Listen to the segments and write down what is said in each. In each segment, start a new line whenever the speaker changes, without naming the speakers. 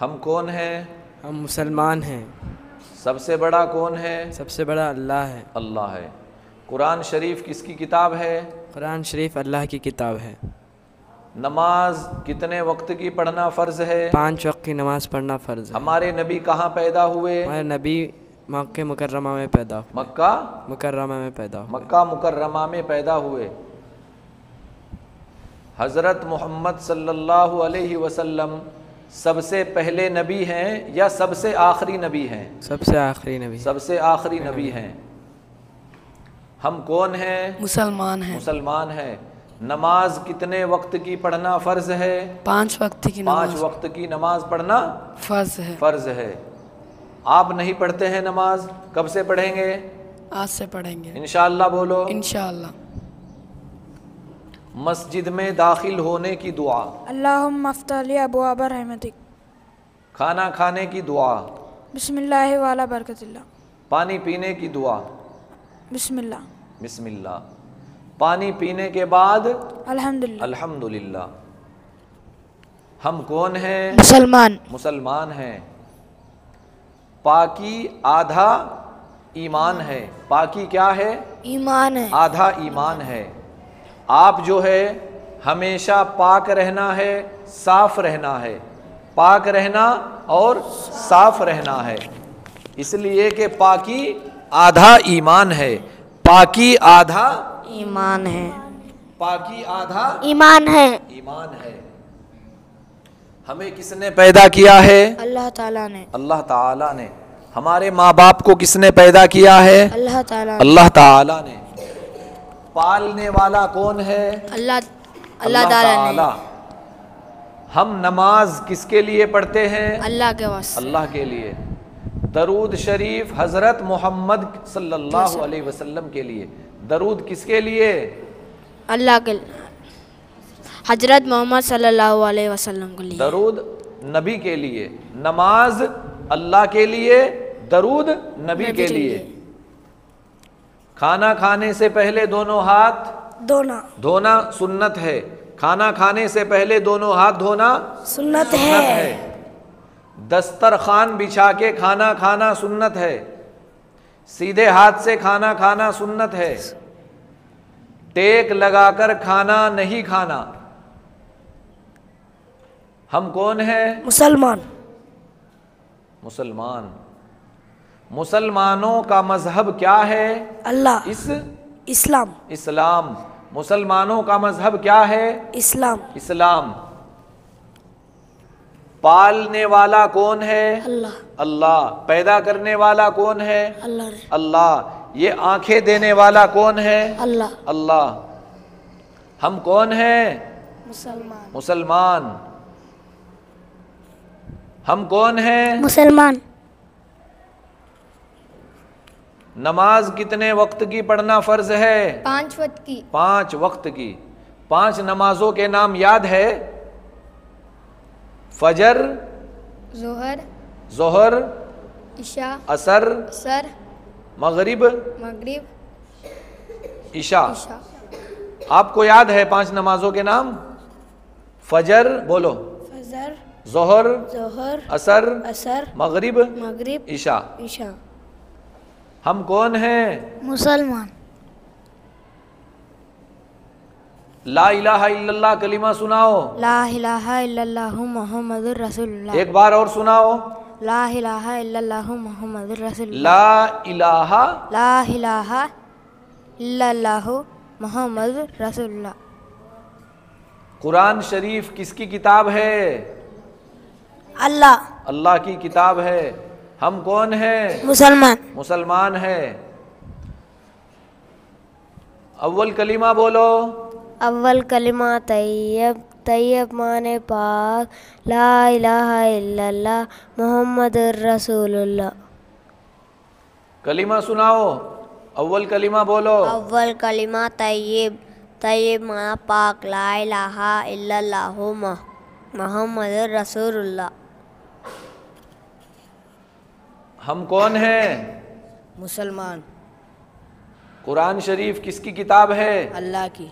हम कौन हैं?
हम मुसलमान हैं।
सबसे बड़ा कौन है?
सबसे बड़ा अल्लाह है।
अल्लाह है। कुरान शरीफ किसकी किताब है?
कुरान शरीफ अल्लाह की किताब है।
नमाज कितने वक्त की पढ़ना फ़र्ज़ है?
5 वक्त की नमाज़ पढ़ना फ़र्ज़ है।
हमारे नबी कहाँ पैदा हुए?
हमारे नबी मक्के मुकर्रमा में पैदा हुए।
मक्का
मुकर्रमा में पैदा हुए।
मक्का मुकर्रमा में पैदा हुए। हज़रत मोहम्मद सल्लल्लाहु अलैहि वसल्लम सबसे पहले नबी हैं या सबसे आखिरी नबी हैं?
सबसे आखिरी नबी।
सबसे आखिरी नबी हैं। हम कौन हैं?
मुसलमान हैं।
मुसलमान हैं। नमाज कितने वक्त की पढ़ना फ़र्ज़ है?
5 वक्त की नमाज।
5 वक्त की नमाज पढ़ना
फ़र्ज़ है।
फ़र्ज़ है। आप नहीं पढ़ते हैं नमाज, कब से पढ़ेंगे?
आज से पढ़ेंगे
इंशाअल्लाह। बोलो
इंशाअल्लाह।
मस्जिद में दाखिल होने की दुआ।
अल्लाहुम्मा अफ्तह ली अबवाब रहमतिक।
खाना खाने की दुआ।
बिस्मिल्लाह वाला बरकतिल्लाह।
पानी पीने की दुआ।
बिस्मिल्लाह।
बिस्मिल्लाह। पानी पीने के बाद
अल्हम्दुलिल्लाह।
अल्हम्दुलिल्लाह। हम कौन हैं?
मुसलमान।
मुसलमान हैं। पाकी आधा ईमान है। पाकी क्या है?
ईमान है।
आधा ईमान है। आप जो है हमेशा पाक रहना है, साफ रहना है। पाक रहना और साफ रहना है, इसलिए कि पाकी आधा ईमान है। पाकी आधा
ईमान है।
पाकी आधा
ईमान है।
ईमान है। हमें किसने पैदा किया है?
अल्लाह ताला ने।
अल्लाह ताला ने। हमारे माँ बाप को किसने पैदा किया है?
अल्लाह ताला ने।
अल्लाह ताला ने। पालने वाला कौन है?
अल्लाह ताला ने।
हम नमाज किसके लिए पढ़ते हैं?
अल्लाह के वास्ते।
अल्लाह के लिए। दरूद शरीफ हज़रत मोहम्मद सल्लल्लाहु अलैहि वसल्लम के लिए। दरूद किसके लिए?
अल्लाह के हजरत मोहम्मद सल्लल्लाहु अलैहि वसल्लम के लिए।
दरूद नबी के लिए। नमाज अल्लाह के लिए, दरूद नबी के लिए। खाना खाने से पहले दोनों हाथ धोना सुन्नत है। खाना खाने से पहले दोनों हाथ धोना
सुन्नत
है। दस्तरखान बिछा के खाना खाना सुन्नत है। सीधे हाथ से खाना खाना सुन्नत है। टेक लगाकर खाना नहीं खाना। हम कौन हैं?
मुसलमान।
मुसलमान। मुसलमानों का मजहब क्या है?
अल्लाह। इस्लाम।
इस्लाम। मुसलमानों का मजहब क्या है?
इस्लाम।
इस्लाम। पालने वाला कौन है?
अल्लाह।
अल्लाह। पैदा करने वाला कौन है?
अल्लाह।
अल्लाह। ये आंखें देने वाला कौन है?
अल्लाह।
अल्लाह। हम कौन हैं?
मुसलमान।
मुसलमान। हम कौन हैं?
मुसलमान।
नमाज कितने वक्त की पढ़ना फर्ज है?
5 वक्त की।
5 वक्त की। 5 नमाजों के नाम याद है? फजर, जोहर,
इशा,
असर, मगरिब, इशा। आपको याद है 5 नमाजों के नाम? फजर बोलो।
फजर,
जोहर, असर, मगरिब, इशा। हम कौन हैं?
मुसलमान।
ला इलाहा इल्लल्लाह कलिमा सुनाओ।
ला इलाहा इल्लल्लाहु मुहम्मदुर रसूलुल्लाह।
एक बार और सुनाओ।
ला इलाहा इल्लल्लाहु मुहम्मदुर रसूलुल्लाह।
ला इलाहा
इल्लल्लाहु मुहम्मदुर रसूलुल्लाह।
कुरान शरीफ किसकी किताब है?
अल्लाह।
अल्लाह की किताब है। हम कौन हैं?
मुसलमान।
मुसलमान है। अव्वल कलिमा बोलो।
अव्वल कलिमा तैयब माने पाक, ला इलाहा इल्लल्लाह मुहम्मदुर रसूलुल्लाह।
कलिमा सुनाओ। अव्वल कलिमा बोलो।
अव्वल कलिमा तैयब माना पाक, ला इलाहा इल्लल्लाहु मुहम्मदुर रसूलुल्लाह।
हम कौन हैं?
मुसलमान।
कुरान शरीफ किसकी किताब है?
अल्लाह की।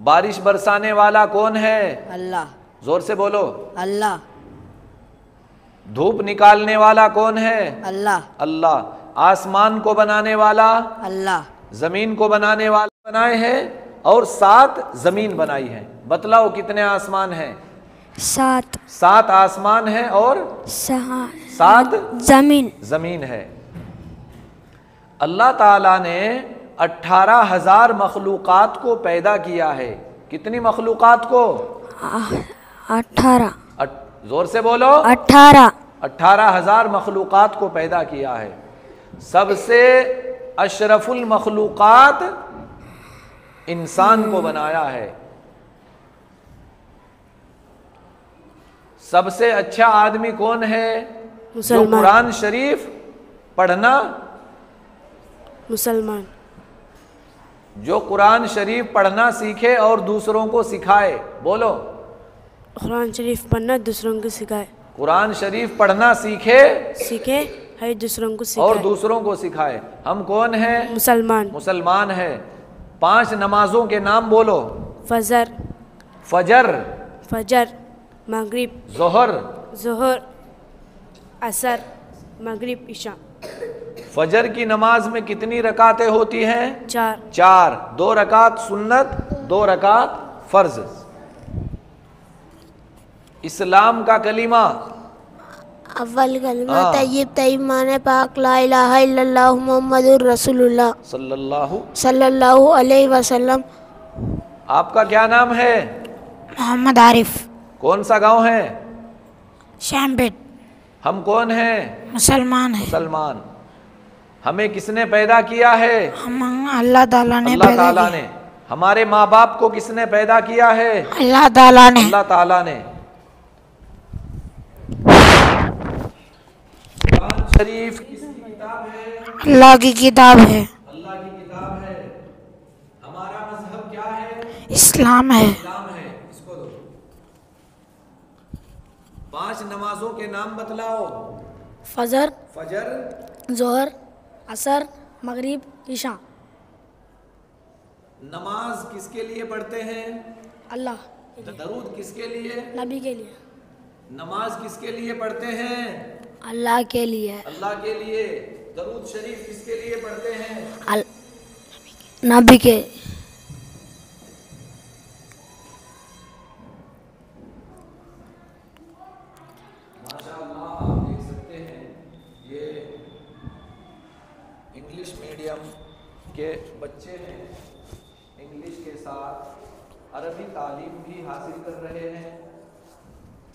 बारिश बरसाने वाला कौन है?
अल्लाह।
जोर से बोलो।
अल्लाह।
धूप निकालने वाला कौन है?
अल्लाह।
अल्लाह। आसमान को बनाने वाला?
अल्लाह।
जमीन को बनाने वाला बनाए हैं और 7 जमीन बनाई है। बतलाओ कितने आसमान हैं?
7
7 आसमान है और 7 जमीन है। अल्लाह ताला ने 18,000 मखलूकात को पैदा किया है। कितनी मखलूकात को?
18
जोर से बोलो। 18,000 मखलूकात को पैदा किया है। सबसे अशरफुल मखलूकात इंसान को बनाया है। सबसे अच्छा आदमी कौन है? जो कुरान शरीफ पढ़ना,
मुसलमान।
जो कुरान शरीफ पढ़ना सीखे और दूसरों को सिखाए। बोलो।
कुरान शरीफ पढ़ना दूसरों को सिखाए।
कुरान शरीफ पढ़ना सीखे
है दूसरों को
और दूसरों को सिखाए। हम कौन हैं?
मुसलमान।
मुसलमान है। 5 नमाजों के नाम बोलो।
फजर,
फजर,
मगरिब, जोहर, असर, मगरिब, इशा।
फजर की नमाज में कितनी रकातें होती हैं?
4।
2 रकात सुन्नत, 2 रकात फर्ज। इस्लाम का कलीमा?
अव्वल कलमा तय्यब माने पाक ला इलाहा इल्लल्लाहु मुहम्मदुर रसूलुल्लाह सल्लल्लाहु अलैहि वसल्लम।
आपका क्या नाम है?
मोहम्मद आरिफ।
कौन सा गांव है?
शैम्पेट।
हम कौन हैं?
मुसलमान है।
मुसलमान। हमें किसने पैदा किया है?
हम अल्लाह ताला ने
अल्लाह ताला ने। हमारे माँ बाप को किसने पैदा किया है?
अल्लाह ताला ने।
अल्लाह ताला ने। कुरान शरीफ किसकी किताब है?
अल्लाह की किताब है।
अल्लाह की किताब है। हमारा मजहब क्या है?
इस्लाम है।
इस्लाम है। इसको दो। 5 नमाजों के नाम बतलाओ।
फजर, जोहर, असर, मगरिब, इशा।
नमाज किसके लिए पढ़ते हैं?
अल्लाह।
दरूद किसके लिए?
नबी के लिए।
नमाज किसके लिए पढ़ते हैं?
अल्लाह के लिए।
अल्लाह के लिए। दरूद शरीफ किसके लिए पढ़ते हैं?
नबी के।
माशाअल्लाह आप देख सकते हैं ये इंग्लिश मीडियम के बच्चे हैं। इंग्लिश के साथ अरबी तालीम भी हासिल कर रहे हैं।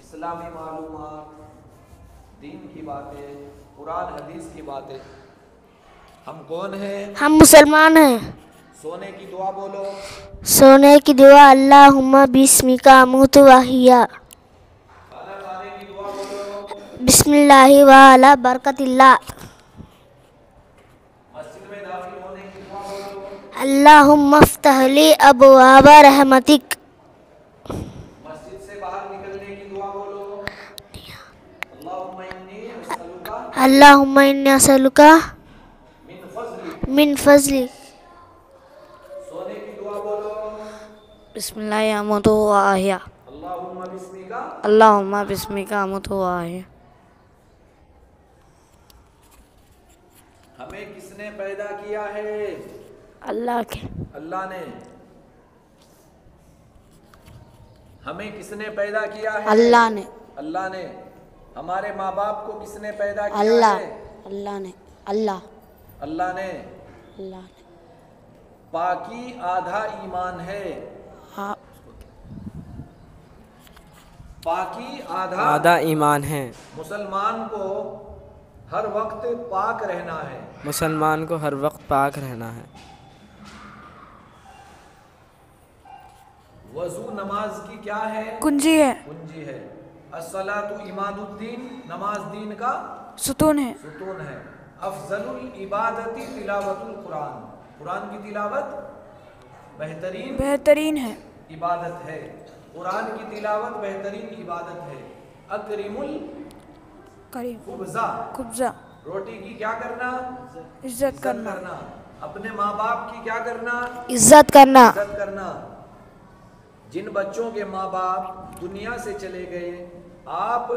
इस्लामी मालूमात, दीन की बातें, कुरान हदीस की बातें। हम कौन हैं?
हम मुसलमान हैं।
सोने की दुआ बोलो।
सोने की दुआ अल्लाहुम्मा बिस्मिका अमूतु व अहिया।
खाना खाने की दुआ बोलो।
बिस्मिल्लाहि व अला बरकतिल्लाह।
मस्जिद में दाखिल होने की दुआ बोलो।
अल्लाहुम्मा अफ्तह ली अबवाब रहमतिक।
मस्जिद से बाहर निकलने की दुआ बोलो।
अल्लाहुम्मा इन्नी असअलुका मिन फज़ली।
सोने की दुआ बोलो।
बिस्मिल्लाहि अमूतु व अहिया। अल्लाहुम्मा बिस्मिका अमूतु व अहिया।
हमें किसने पैदा किया है?
अल्लाह के।
अल्लाह ने। हमें किसने पैदा किया है?
अल्लाह ने।
अल्लाह ने। हमारे माँ बाप को किसने पैदा किया
अल्लाह।
है?
अल्लाह ने। अल्लाह।
अल्लाह ने।
अल्लाह ने।
पाकी आधा ईमान है।
हाँ।
पाकी
आधा ईमान है।
मुसलमान को हर वक्त पाक रहना है।
मुसलमान को हर वक्त पाक रहना है।
वजू नमाज की क्या है?
कुंजी है।
कुंजी है। अस्सलातु इमादुद्दीन, नमाज दीन का
सुतून है।
सुतून है। अफजलुल इबादती तिलावतुल कुरान, कुरान की तिलावत
बेहतरीन है।
इबादत है। कुरान की तिलावत बेहतरीन इबादत है। अकरिमुल
करीम
खुब्जा, रोटी की क्या करना?
इज्जत करना।
अपने माँ बाप की क्या करना?
इज्जत करना।
इज्जत करना। जिन बच्चों के माँ बाप दुनिया से चले गए, आप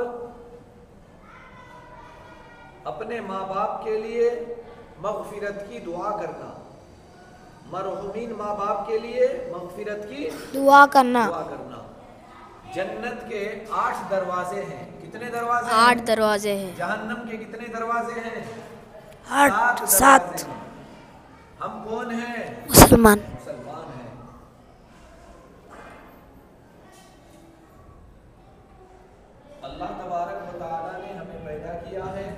अपने माँ बाप के लिए मग़फ़िरत की दुआ करना, मरहुमीन माँ बाप के लिए मग़फ़िरत की
दुआ करना।
जन्नत के 8 दरवाजे हैं। कितने दरवाजे?
8 दरवाजे हैं।
जहन्नम के कितने दरवाजे हैं?
7
हम कौन हैं?
मुसलमान।
मुसलमान हैं। अल्लाह तबारक व तआला ने हमें पैदा किया है,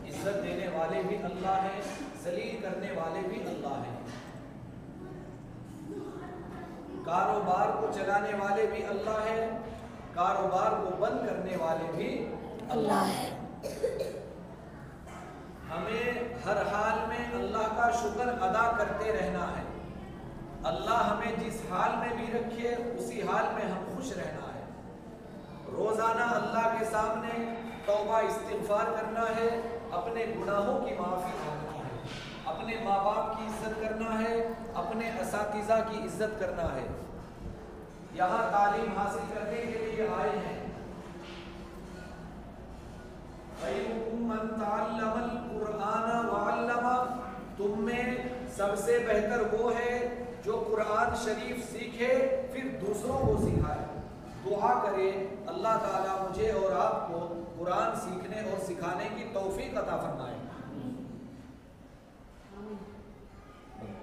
इज्जत देने वाले भी अल्लाह हैं, जलील करने वाले भी अल्लाह हैं, कारोबार को चलाने वाले भी अल्लाह है, कारोबार को बंद करने वाले भी अल्लाह है। हमें हर हाल में अल्लाह का शुक्र अदा करते रहना है। अल्लाह हमें जिस हाल में भी रखे उसी हाल में हम खुश रहना है। रोजाना अल्लाह के सामने तौबा इस्तिग़फ़ार करना है, अपने गुनाहों की माफ़ी मांगना है, अपने माँ बाप की इज्जत करना है, अपने असातिज़ा की इज्जत करना है। यहाँ तालीम हासिल करने के लिए आए हैं। तुम में सबसे बेहतर वो है जो कुरान शरीफ सीखे फिर दूसरों को सिखाए। दुआ करे अल्लाह ताला मुझे और आपको कुरान सीखने और सिखाने की तौफीक अता फरमाए।